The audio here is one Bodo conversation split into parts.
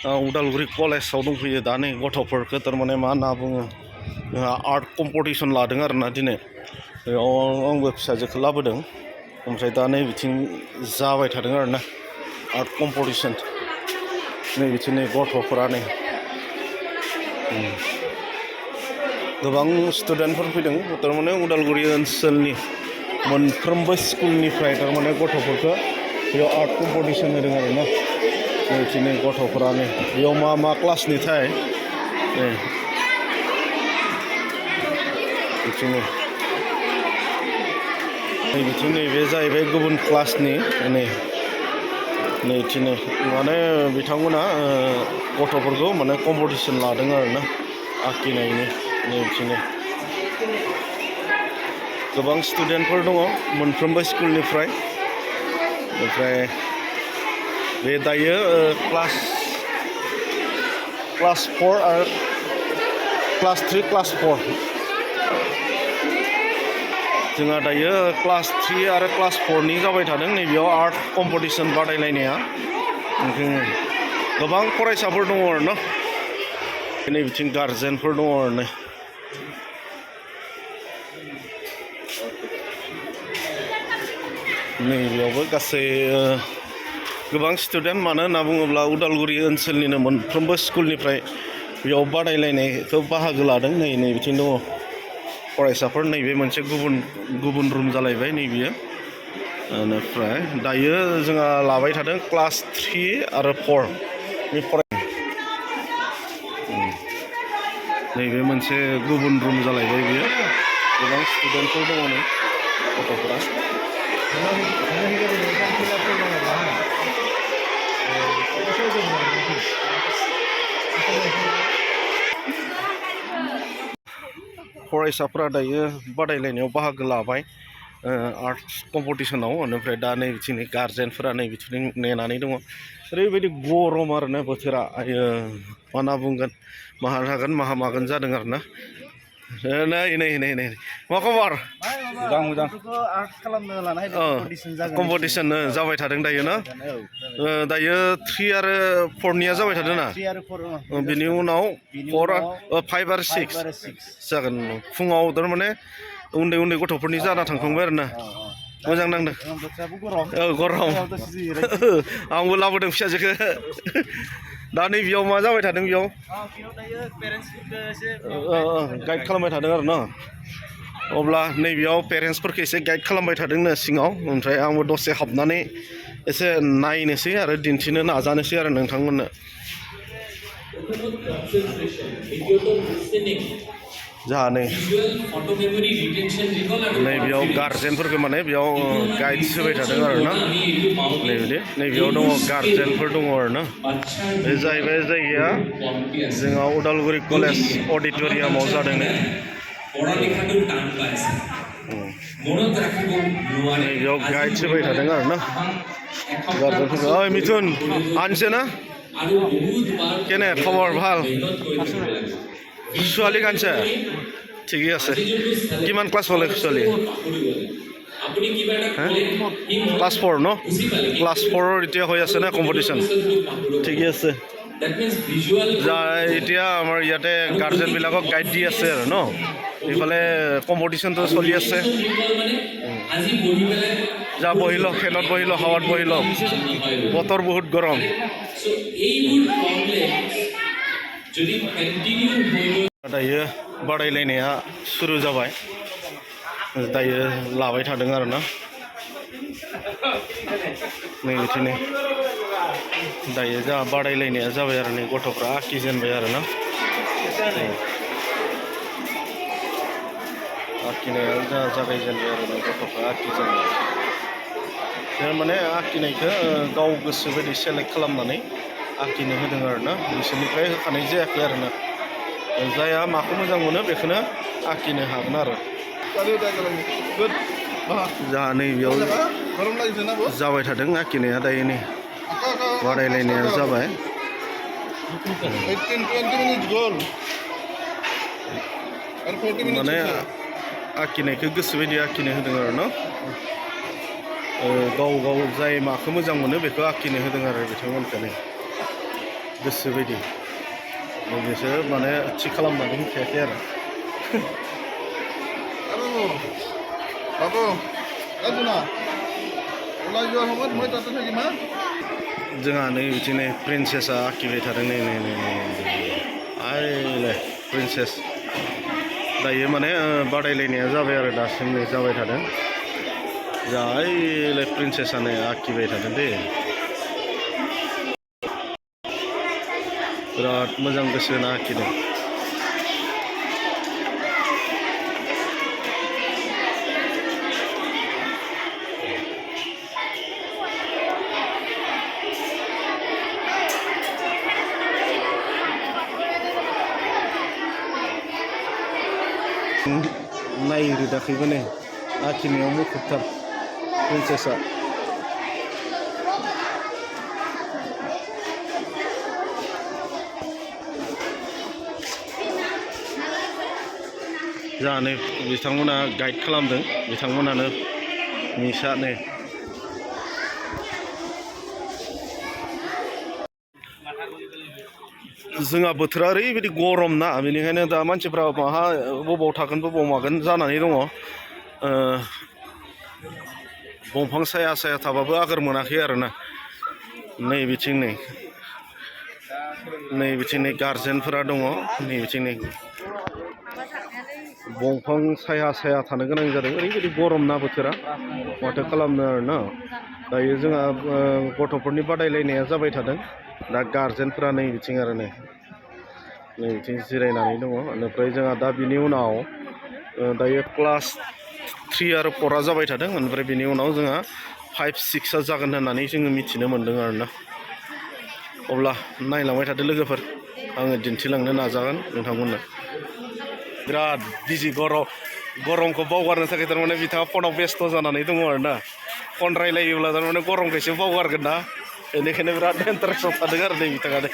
उदालगुरि कलेजाव दंफैयो दा नै गथ'फोरखौ थारमाने मा होनना बुङो आर्ट कम्पिटिसन लादों आरोना दिनै बेयाव आंबो फिसाजोखौ लाबोदों ओमफ्राय दा नै बिथिं जाबाय थादों आरोना आर्ट कम्पिटिसन नै बिथिं नै गथ'फोरा नै गोबां स्टुडेन्टफोर फैदों थारमाने उदालगुरि ओनसोलनि मोनफ्रोमबो स्कुलनिफ्राय थारमाने गथ'फोरखौ बेयाव आर्ट कम्पिटिसन होदों आरोना बिथिं नै गथ'फोरा नै बेयाव मा क्लासनिथाय नै बिथिं बिथिं नैबे जाहैबाय गुबुन क्लासनि नैथिं माने बिथांमोना गथ'फोरखौ माने कम्पिटिसन लादों आरोना आखिनायनि नैथिं गोबां स्टुडेन्टफोर दङ मोनफ्रोमबो स्कुलनिफ्राय ओमफ्राय बे दायो क्लास 4 आरो क्लास 3 क्लास 4 जोंहा दायो क्लास 3 आरो क्लास 4 नि जाबाय थादों नैबेयाव आर्ट कम्पिटिसन बादायलायनाया गोबां फरायसाफोर दङ आरोना नै बिथिं गार्जेनफोर दङ आरो नैबेयावबो गासै गोबां स्टुडेन्ट मानो होनना बुङोब्ला उदालगुरि ओनसोलनिनो मोनफ्रोमबो स्कुलनिफ्राय बेयाव बादायलायनायखौ बाहागो लादों नै बिथिं दङ फरायसाफोर नैबे मोनसे गुबुन रुम जालायबाय नैबेयो बेनिफ्राय दायो जोंहा लाबाय थादों क्लास 3 आरो 4 नि नैबे मोनसे गुबुन रुम जालायबाय बेयो गोबां स्टुडेन्टफोर दङ नै गथ'फोरा फरायसाफोरा दायो बादायलायनायाव बाहागो लाबाय आर्ट कम्पिटिसनाव बेनिफ्राय दा नै बिथिं गार्जेनफोरा नै बिथिं नेनानै दङ ओरैबायदि गरम आरोना बोथोरा आयो मा होनना बुंगोन माहा थागोन माहा मागोन जादों आरोना नै मा खबर मोजां कम्पिटिसन जाबाय थादों दायो ना दायो 3 आरो 4 निया जाबाय थादों ना बिनि उनाव 5 आरो 6 जागोन फुङाव थारमाने उन्दै गथ'फोरनि जाना थांखांबाय आरोना मोजां नांदों गरम आंबो लाबोदों फिसाजोखौ दा नैबेयाव मा जाबाय थादों बेयाव गाइड खालामबाय थादों आरो ना अब्ला नैबेयाव पेरेन्टसफोरखौ एसे गाइड खालामबाय थादोंनो सिङाव ओमफ्राय आंबो दसे हाबनानै एसे नायनोसै आरो दिन्थिनो नाजानोसै आरो नोंथांमोननो जोंहा नैबेयाव गार्जेनफोरखौ माने बेयाव गाइड्स होबाय थादों आरोना नैबेयाव दङ गार्जेनफोर दङ आरोना बे जाहैबाय जायगाया जोंहा उदालगुरि कलेज अडिट'रियामाव जादों नैबेयाव गाइड्स होबाय थादों आरोना गार्जेनफोरखौ ओइ मिथुन आनसे ना কেনে খবৰ ভাল ছোৱালী কানছে ঠিকেই আছে কিমান ক্লাছ হ'লে ছোৱালী ক্লাছ 4 ন ক্লাছ 4ৰ এতিয়া হৈ আছে না কম্পিটিশ্যন ঠিকেই আছে এতিয়া আমাৰ ইয়াতে গাৰ্জেনবিলাকক গাইড দি আছে আৰু ন এইফালে কম্পিটিশ্যনটো চলি আছে যা বহি লওক ফেনত বহি লওক হাৱাত বহি লওক বতৰ বহুত গৰম दायो बादायलायनाया सुरु जाबाय दायो लाबाय थादों आरोना नै बिथिं दायो जोंहा बादायलायनाया जाबाय आरो नै गथ'फ्रा आखिजेनबाय आरोना आखिनाया जोंहा जागायजेनबाय आरो गथ'फ्रा आखिजेनबाय माने आखिनायखौ गाव गोसो बायदि सेलेक्ट खालामनानै आखिनो होदों आरोना बिसोरनिफ्राय होखानाय जायाखै आरोना जायहा माखौ मोजां मोनो बेखौनो आखिनो हागोन आरो जोंहा नैबेयाव जाबाय थादों आखिनाया दायो नै बादायलायनाया जाबाय माने आखिनायखौ गोसो बायदि आखिनो होदों आरो ना गाव जाय माखौ मोजां मोनो बेखौ आखिनो होदों आरो बिथांमोनखौ गोसो बायदि बिसोर माने थि खालामनानै होखायाखै आरो बाबु आजुना अला जुवा हमत मैं ताते थाखि मा जोंहा नै बिदिनो प्रिन्सेसआ आखिबाय थादों नै आइले प्रिन्सेस दायो माने बादायलायनाया जाबाय आरो दासिम नै जाबाय थादों जा आइले प्रिन्सेसआनो आखिबाय थादों दे बिराद मोजां गोसो होना आखिदों नायरोदाखैबो नै आखिनायाव मुखुबथार प्रिन्सेसआ जोंहा नै बिथांमोना गाइड खालामदों बिथांमोनानो मिसा नै जोंहा बोथोरा ओरैबायदि गरम ना बेनिखायनो दा मानसिफ्रा माहा बबाव थागोन बबाव मागोन जानानै दङ दंफां साया साया थाबाबो आगोर मोनाखै आरोना नै बिथिं नै गार्जेनफोरा दङ नै बिथिं नै दंफां साया साया थानो गोनां जादों ओरैबायदि गरम ना बोथोरा माथो खालामनो आरोना दायो जोंहा गथ'फोरनि बादायलायनाया जाबाय थादों दा गार्जेनफोरा नै बिथिं आरो नै बिथिं जिरायनानै दङ बेनिफ्राय जोंहा दा बिनि उनाव दायो क्लास 3 आरो 4आ जाबाय थादों ओमफ्राय बिनि उनाव जोंहा 5, 6आ जागोन होननानै जोङो मिथिनो मोन्दों आरोना अब्ला नायलांबाय थादो लोगोफोर आङो दिन्थिलांनो नाजागोन नोंथांमोननो बिराद बिजि गरमखौ बावगारनो थाखाय थारमाने बिथाङा फनाव बेस्थ' जानानै दङ आरोना फन रायलायोब्ला थारमाने गरमखौ एसे बावगारगोन ना बेनिखायनो बिराद इन्टारेस्टआव थादों आरो नै बिथाङानो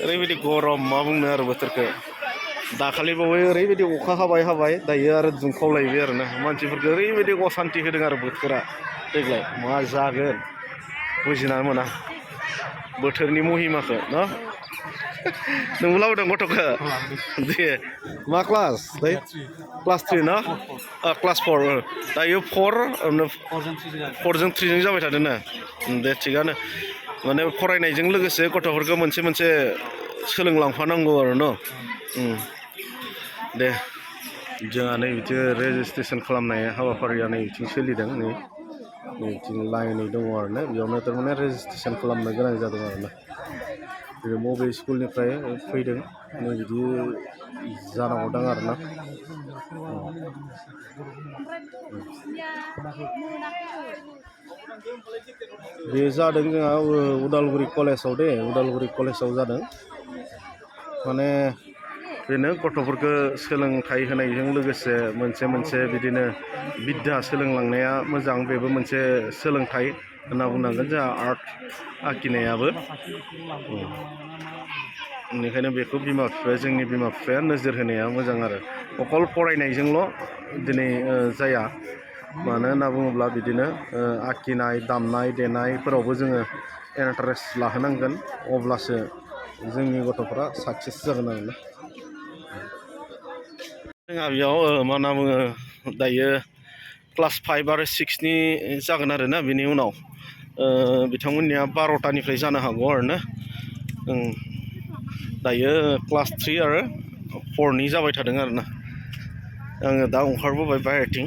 ओरैबायदि गरम मा बुंनो आरो बोथोरखौ दाखालि बावै ओरैबायदि अखा हाबाय दायो आरो दुंखावलायबाय आरोना मानसिफोरखौ ओरैबायदि असान्थि होदों आरो बोथोरा देग्लाय मा जागोन बुजिनानै मोना बोथोरनि महिमाखौ न नोंबो लाबोदों गथ'खौ दे मा क्लास दायो क्लास 3 ना क्लास 4 दायो 4जों 3जों जाबाय थादों ना दे थिगानो माने फरायनायजों लोगोसे गथ'फोरखौ मोनसे सोलोंलांफानांगौ आरो न दे जोंहा नै बिथिं रेजिस्ट्रेसन खालामनाय हाबाफारिया नै बिथिं सोलिदों नै बिथिं लाइनै दङ आरोना बेयावनो थारमाने रेजिस्ट्रेसन खालामनो गोनां जादों आरोना बे बबे स्कुलनिफ्राय फैदों नै बिदि जानांगौ दां आरोना बे जादों जोंहा उदालगुरि कलेजाव उदालगुरि कलेजाव जादों माने बेनो गथ'फोरखौ सोलोंथाइ होनायजों लोगोसे मोनसे बिदिनो बिद्या सोलोंलांनाया मोजां बेबो मोनसे सोलोंथाइ होनना बुंनांगोन जोंहा आर्ट आखिनायाबो बेनिखायनो बेखौ जोंनि बिमा बिफाया नोजोर होनाया मोजां आरो अकल फरायनायजोंल' दिनै जाया मानो होनना बुङोब्ला बिदिनो आखिनाय दामनाय देनायफोरावबो जोङो इन्टारेस्ट लाहोनांगोन अब्लासो जोंनि गथ'फ्रा साक्सेस जागोन आरोना जोंहा बेयाव मा होनना बुङो दायो क्लास 5 आरो 6नि जागोन आरोना बिनि उनाव बिथांमोननिया 12टानिफ्राय जानो हागौ आरोना दायो क्लास 3 आरो 4नि जाबाय थादों आरोना आङो दा ओंखारबोबाय बाहेरथिं